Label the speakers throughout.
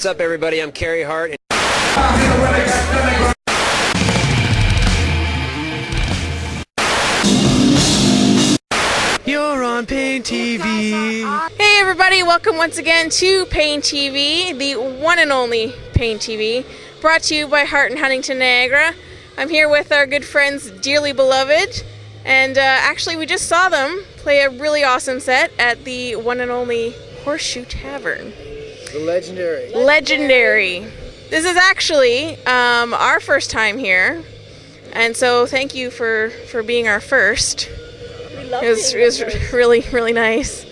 Speaker 1: up, everybody? I'm Carrie Hart. You're on Pain TV.
Speaker 2: Hey everybody, welcome once again to Pain TV, the one and only Pain TV, brought to you by Hart and Huntington, Niagara. I'm here with our good friends, Dearly Beloved, and actually we just saw them play a really awesome set at the one and only Horseshoe Tavern.
Speaker 3: The legendary.
Speaker 2: Legendary. This is actually our first time here, and so thank you for being our first. It was really, really nice.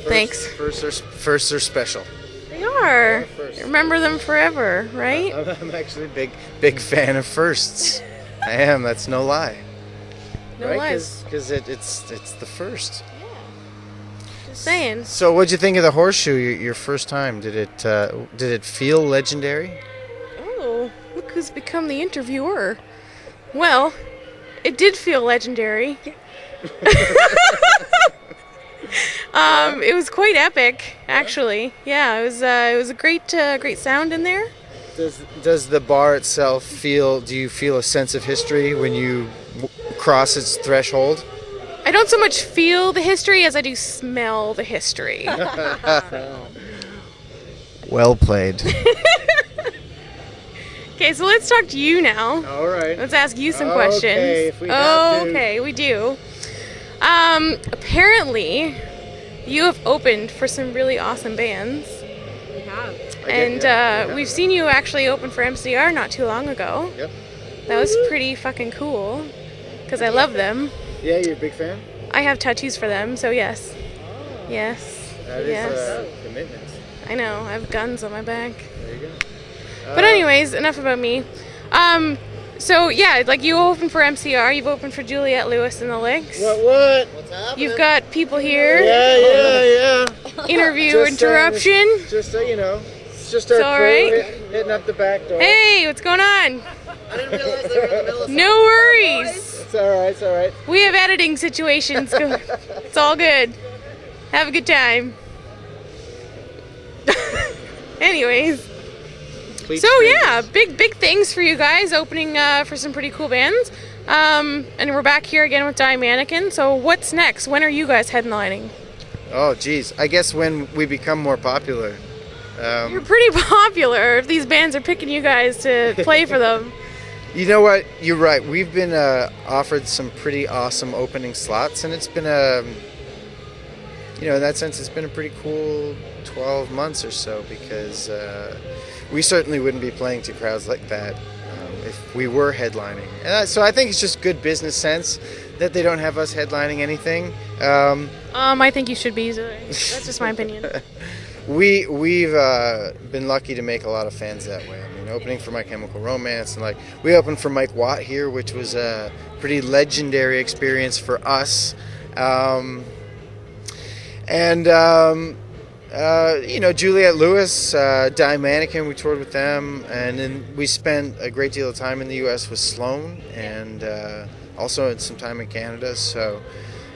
Speaker 2: Thanks.
Speaker 3: Firsts are special.
Speaker 2: They are. Remember them forever, right?
Speaker 3: I'm actually a big fan of firsts. I am. That's no lie.
Speaker 2: No
Speaker 3: right?
Speaker 2: lies.
Speaker 3: Because it's the first.
Speaker 2: Just saying.
Speaker 3: So, what'd you think of the Horseshoe? Your first time? Did it feel legendary?
Speaker 2: Oh, look who's become the interviewer. Well, it did feel legendary. It was quite epic, actually. Yeah, it was a great sound in there.
Speaker 3: Does the bar itself feel? Do you feel a sense of history when you cross its threshold?
Speaker 2: I don't so much feel the history as I do smell the history.
Speaker 3: Well played.
Speaker 2: Okay, so let's talk to you now.
Speaker 3: All right.
Speaker 2: Let's ask you some questions.
Speaker 3: Okay, if we have to.
Speaker 2: Okay, we do. Apparently, you have opened for some really awesome bands.
Speaker 4: We have.
Speaker 2: And we've seen you actually open for MCR not too long ago.
Speaker 3: Yep.
Speaker 2: That was pretty fucking cool, because I love them.
Speaker 3: Yeah, you're a big fan?
Speaker 2: I have tattoos for them, so yes. Yes.
Speaker 3: That
Speaker 2: yes.
Speaker 3: is commitment.
Speaker 2: I know, I have guns on my back.
Speaker 3: There you go.
Speaker 2: But anyways, enough about me. So yeah, like you opened for MCR, you've opened for Juliette Lewis and the Licks.
Speaker 3: What? What's happening?
Speaker 2: You've got people here.
Speaker 3: Yeah.
Speaker 2: Interview interruption.
Speaker 3: Just so you know, it's just our
Speaker 2: It's all
Speaker 3: crew
Speaker 2: right.
Speaker 3: hitting up the back door.
Speaker 2: Hey, what's going on?
Speaker 4: I didn't realize they were in the middle of
Speaker 2: No worries.
Speaker 3: It's all right. It's all right.
Speaker 2: We have editing situations. It's all good. Have a good time. Anyways. So yeah, big things for you guys, opening for some pretty cool bands. And we're back here again with Die Mannequin. So what's next? When are you guys headlining?
Speaker 3: Oh, geez. I guess when we become more popular.
Speaker 2: You're pretty popular if these bands are picking you guys to play for them.
Speaker 3: You know what? You're right. We've been offered some pretty awesome opening slots, and it's been in that sense, it's been a pretty cool 12 months or so, because we certainly wouldn't be playing to crowds like that if we were headlining. And so I think it's just good business sense that they don't have us headlining anything.
Speaker 2: I think you should be. That's just my opinion.
Speaker 3: We've been lucky to make a lot of fans that way. I mean, opening for My Chemical Romance, and we opened for Mike Watt here, which was a pretty legendary experience for us. Juliette Lewis, Die Mannequin, we toured with them, and then we spent a great deal of time in the U.S. with Sloan, and also some time in Canada. So,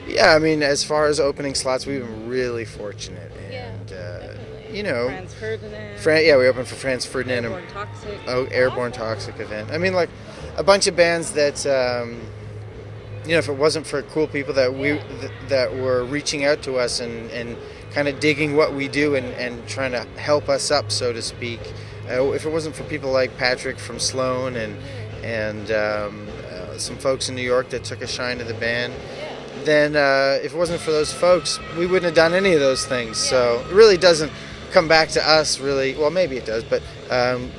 Speaker 3: yeah, I mean, as far as opening slots, we've been really fortunate. And,
Speaker 4: Franz Ferdinand.
Speaker 3: we opened for Franz Ferdinand.
Speaker 4: Airborne Toxic.
Speaker 3: Airborne Toxic event. I mean, like, a bunch of bands that, if it wasn't for cool people that were reaching out to us and kind of digging what we do and trying to help us up, so to speak. If it wasn't for people like Patrick from Sloan and some folks in New York that took a shine to the band, then if it wasn't for those folks, we wouldn't have done any of those things. So it really doesn't come back to us, really. Well, maybe it does, but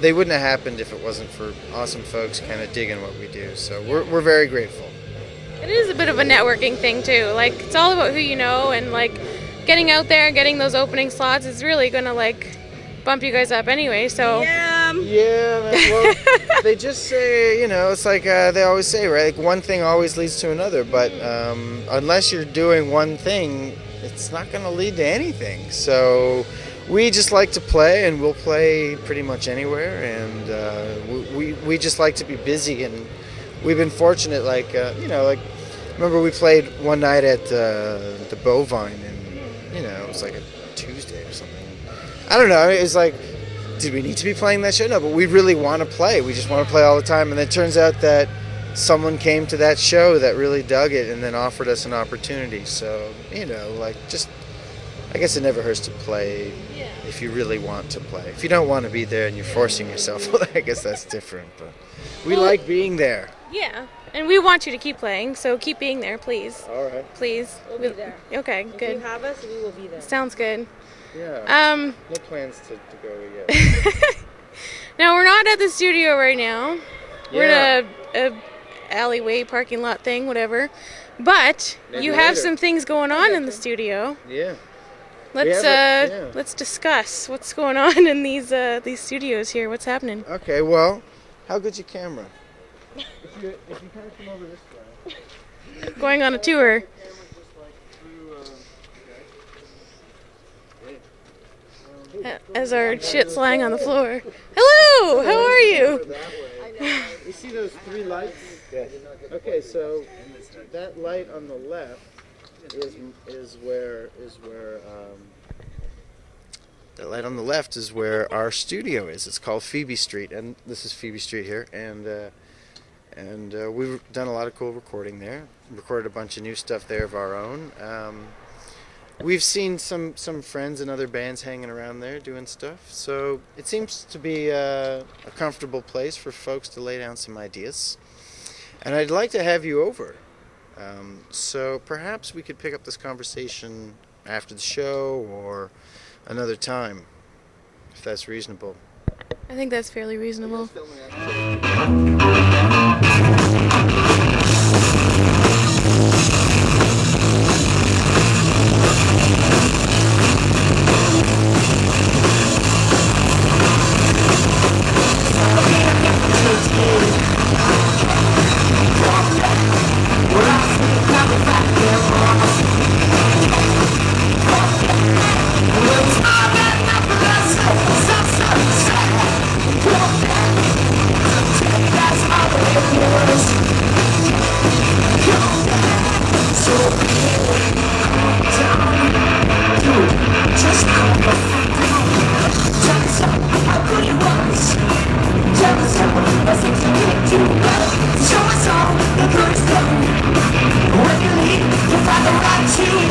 Speaker 3: they wouldn't have happened if it wasn't for awesome folks kind of digging what we do. So we're very grateful.
Speaker 2: It is a bit of a networking thing too. Like, it's all about who you know, and like getting out there, getting those opening slots is really gonna bump you guys up anyway. So
Speaker 4: Yeah.
Speaker 3: Well, they just say, it's like they always say, right? Like, one thing always leads to another, but unless you're doing one thing, it's not going to lead to anything. So we just like to play, and we'll play pretty much anywhere, and we just like to be busy, and we've been fortunate, remember we played one night at the Bovine, and, it was like a Tuesday or something. I don't know, it was like, did we need to be playing that show? No, but we really want to play. We just want to play all the time. And it turns out that someone came to that show that really dug it and then offered us an opportunity. So, like, just, I guess it never hurts to play if you really want to play. If you don't want to be there and you're forcing yourself, well, I guess that's different. But we like being there.
Speaker 2: Yeah, and we want you to keep playing, so keep being there, please.
Speaker 3: All right.
Speaker 2: Please.
Speaker 4: We'll be there.
Speaker 2: Okay,
Speaker 4: If
Speaker 2: good.
Speaker 4: you have us, we will be there.
Speaker 2: Sounds good.
Speaker 3: Yeah. No plans to go yet.
Speaker 2: Now, we're not at the studio right now. We're in a alleyway parking lot thing, whatever. But
Speaker 3: Maybe
Speaker 2: you have
Speaker 3: later.
Speaker 2: some things going on in the studio.
Speaker 3: Yeah.
Speaker 2: Let's discuss what's going on in these studios here. What's happening?
Speaker 3: Okay, well, how good's your camera? If you kind of come over this way.
Speaker 2: Going on a tour. As our shit's lying on the floor. Hello, how are you?
Speaker 3: You see those 3 lights? Yes. Okay, so that light on the left is where that light on the left is where our studio is. It's called Phoebe Street, and this is Phoebe Street here, and we've done a lot of cool recording there. Recorded a bunch of new stuff there of our own. We've seen some friends and other bands hanging around there doing stuff, so it seems to be a comfortable place for folks to lay down some ideas. And I'd like to have you over, so perhaps we could pick up this conversation after the show or another time, if that's reasonable.
Speaker 2: I think that's fairly reasonable.
Speaker 5: Show us all the good stuff. When you leave, you'll find the right to